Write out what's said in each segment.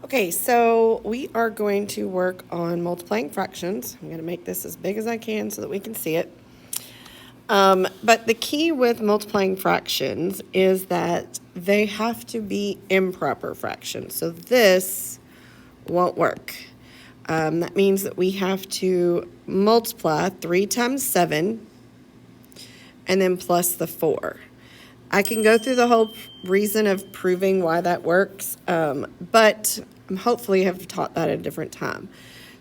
Okay, so we are going to work on multiplying fractions. I'm going to make this as big as I can so that we can see it. But the key with multiplying fractions is that they have to be improper fractions. So this won't work. That means that we have to multiply 3 times 7 and then plus the 4. I can go through the whole reason of proving why that works, but hopefully have taught that at a different time.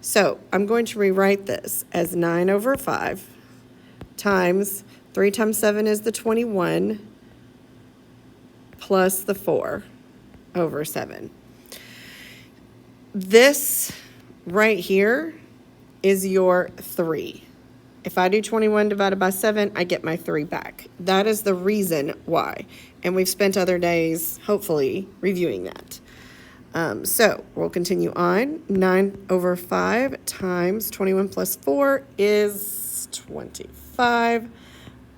So I'm going to rewrite this as 9 over 5 times 3 times 7 is the 21 plus the 4 over 7. This right here is your 3. If I do 21 divided by 7, I get my 3 back. That is the reason why. And we've spent other days, hopefully, reviewing that. So we'll continue on. 9 over 5 times 21 plus 4 is 25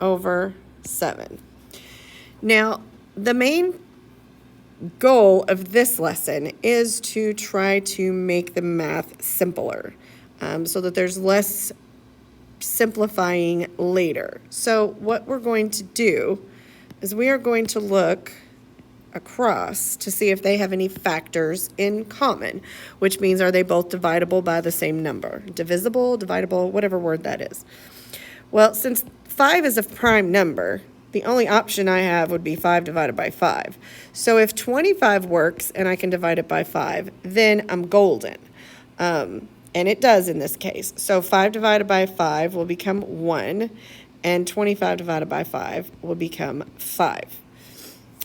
over 7. Now, the main goal of this lesson is to try to make the math simpler so that there's less simplifying later. So what we're going to do is we are going to look across to see if they have any factors in common, which means are they both divisible by the same number? Divisible, dividable, whatever word that is. Well, since 5 is a prime number, the only option I have would be 5 divided by 5. So if 25 works and I can divide it by 5, then I'm golden. And it does in this case. So 5 divided by 5 will become 1, and 25 divided by 5 will become 5.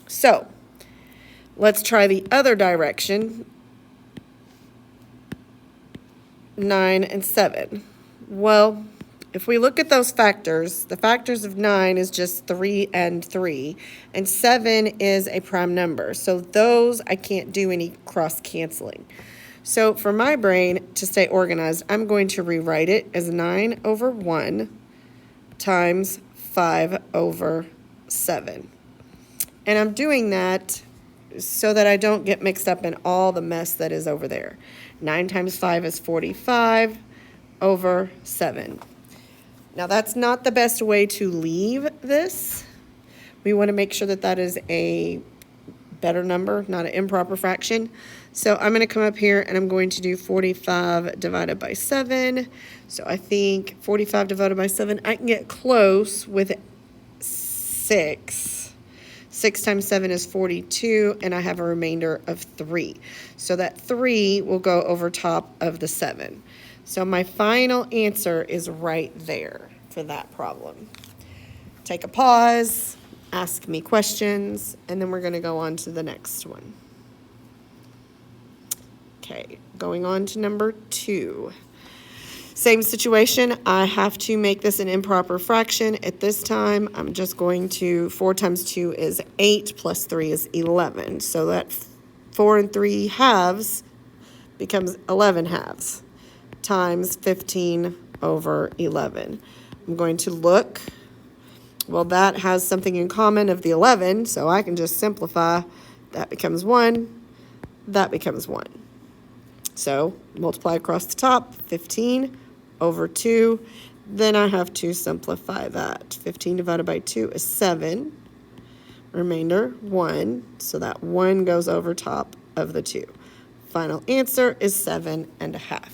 So let's try the other direction, 9 and 7. Well, if we look at those factors, the factors of 9 is just 3 and 3, and 7 is a prime number. So those I can't do any cross-canceling. So for my brain to stay organized, I'm going to rewrite it as 9 over 1 times 5 over 7. And I'm doing that so that I don't get mixed up in all the mess that is over there. 9 times 5 is 45 over 7. Now that's not the best way to leave this. We want to make sure that that is a better number, not an improper fraction. So I'm going to come up here and I'm going to do 45 divided by 7. So I think 45 divided by 7, I can get close with 6. 6 times 7 is 42, and I have a remainder of 3. So that 3 will go over top of the 7. So my final answer is right there for that problem. Take a pause, ask me questions, and then we're going to go on to the next one. Okay, going on to number 2. Same situation, I have to make this an improper fraction. At this time, I'm just going to, 4 times 2 is 8, plus 3 is 11. So that 4 and 3 halves becomes 11 halves times 15 over 11. I'm going to look. Well, that has something in common of the 11, so I can just simplify. That becomes 1, that becomes 1. So multiply across the top, 15 over 2. Then I have to simplify that. 15 divided by 2 is 7. Remainder, 1. So that 1 goes over top of the 2. Final answer is 7 1/2.